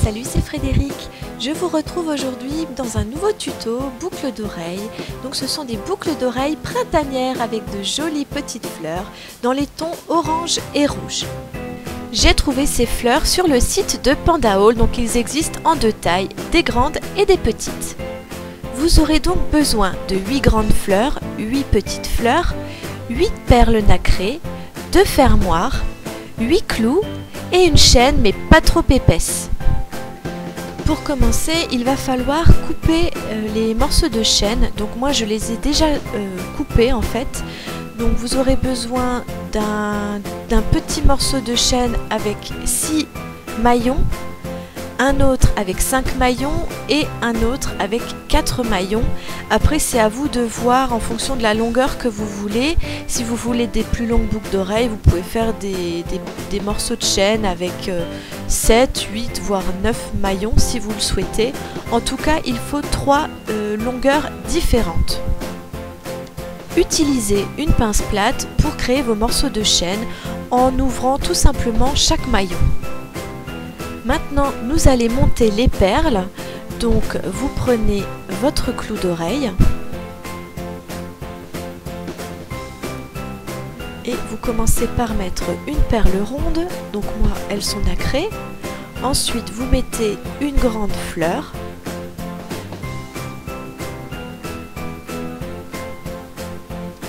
Salut, c'est Frédéric. Je vous retrouve aujourd'hui dans un nouveau tuto boucles d'oreilles. Donc ce sont des boucles d'oreilles printanières avec de jolies petites fleurs dans les tons orange et rouge. J'ai trouvé ces fleurs sur le site de Panda Haul, donc ils existent en deux tailles, des grandes et des petites. Vous aurez donc besoin de 8 grandes fleurs, 8 petites fleurs, 8 perles nacrées, 2 fermoirs, 8 clous et une chaîne mais pas trop épaisse. Pour commencer, il va falloir couper les morceaux de chaîne. Donc moi je les ai déjà coupés en fait. Donc vous aurez besoin d'un petit morceau de chaîne avec 6 maillons, un autre avec 5 maillons et un autre avec 4 maillons. Après c'est à vous de voir en fonction de la longueur que vous voulez. Si vous voulez des plus longues boucles d'oreilles, vous pouvez faire des morceaux de chaîne avec 7, 8 voire 9 maillons si vous le souhaitez. En tout cas il faut 3 longueurs différentes. Utilisez une pince plate pour créer vos morceaux de chaîne en ouvrant tout simplement chaque maillon. Maintenant, nous allons monter les perles. Donc, vous prenez votre clou d'oreille et vous commencez par mettre une perle ronde. Donc, moi, elles sont nacrées. Ensuite, vous mettez une grande fleur.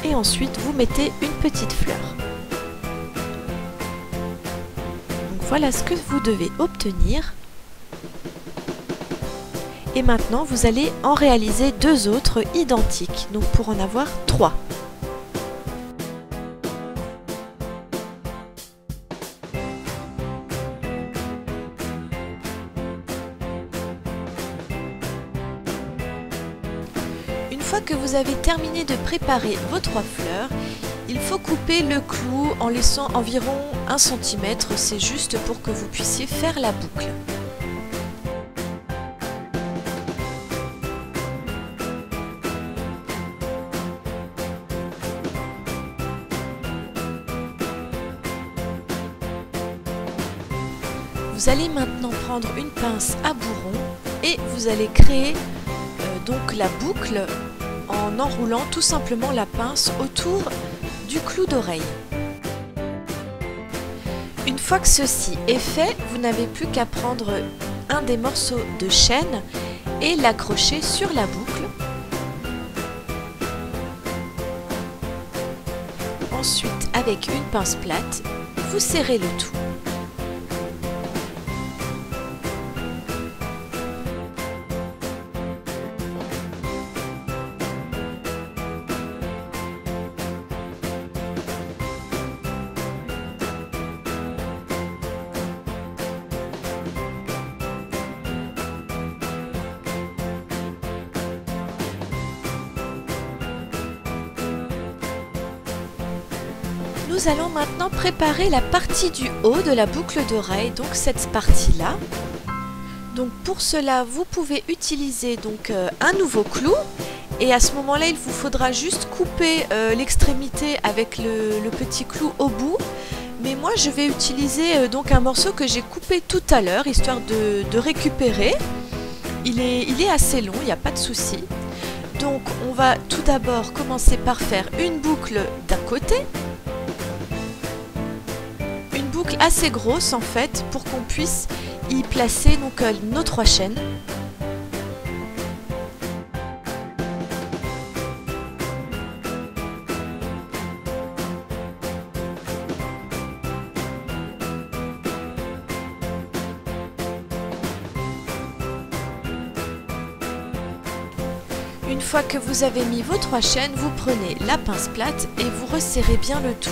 Et ensuite, vous mettez une petite fleur. Voilà ce que vous devez obtenir. Et maintenant, vous allez en réaliser 2 autres identiques, donc pour en avoir 3. Une fois que vous avez terminé de préparer vos 3 fleurs, il faut couper le clou en laissant environ 1 cm, c'est juste pour que vous puissiez faire la boucle. Vous allez maintenant prendre une pince à bourron et vous allez créer donc la boucle en enroulant tout simplement la pince autour du clou d'oreille. Une fois que ceci est fait, vous n'avez plus qu'à prendre un des morceaux de chaîne et l'accrocher sur la boucle. Ensuite, avec une pince plate, vous serrez le tout. Nous allons maintenant préparer la partie du haut de la boucle d'oreille, donc cette partie-là. Donc pour cela, vous pouvez utiliser donc un nouveau clou et à ce moment-là, il vous faudra juste couper l'extrémité avec le petit clou au bout. Mais moi, je vais utiliser donc un morceau que j'ai coupé tout à l'heure, histoire de récupérer. Il est assez long, il n'y a pas de souci. Donc on va tout d'abord commencer par faire une boucle d'un côté. Boucle assez grosse en fait pour qu'on puisse y placer donc nos 3 chaînes. Une fois que vous avez mis vos 3 chaînes, vous prenez la pince plate et vous resserrez bien le tout.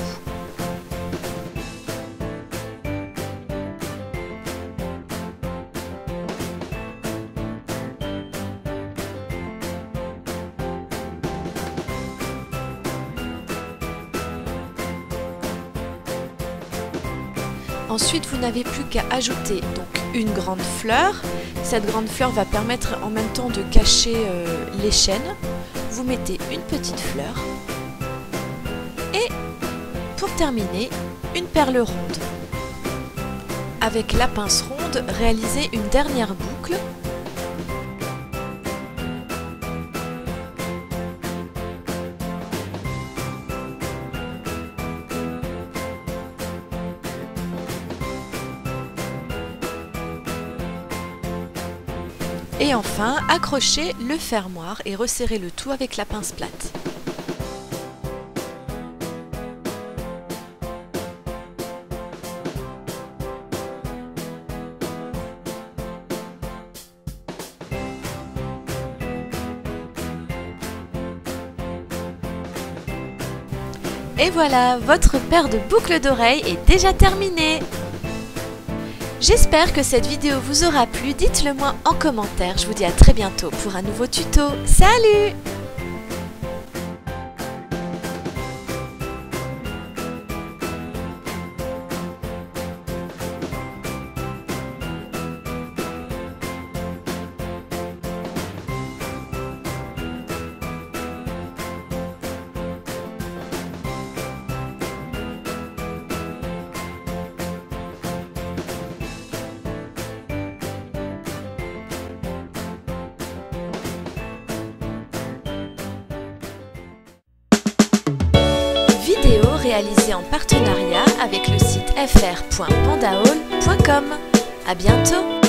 Ensuite, vous n'avez plus qu'à ajouter donc une grande fleur. Cette grande fleur va permettre en même temps de cacher les chaînes. Vous mettez une petite fleur. Et pour terminer, une perle ronde. avec la pince ronde, réaliser une dernière boucle. Et enfin, accrocher le fermoir et resserrer le tout avec la pince plate. Et voilà, votre paire de boucles d'oreilles est déjà terminée. J'espère que cette vidéo vous aura plu, dites-le moi en commentaire. Je vous dis à très bientôt pour un nouveau tuto. Salut! Vidéo réalisée en partenariat avec le site fr.pandaol.com. À bientôt!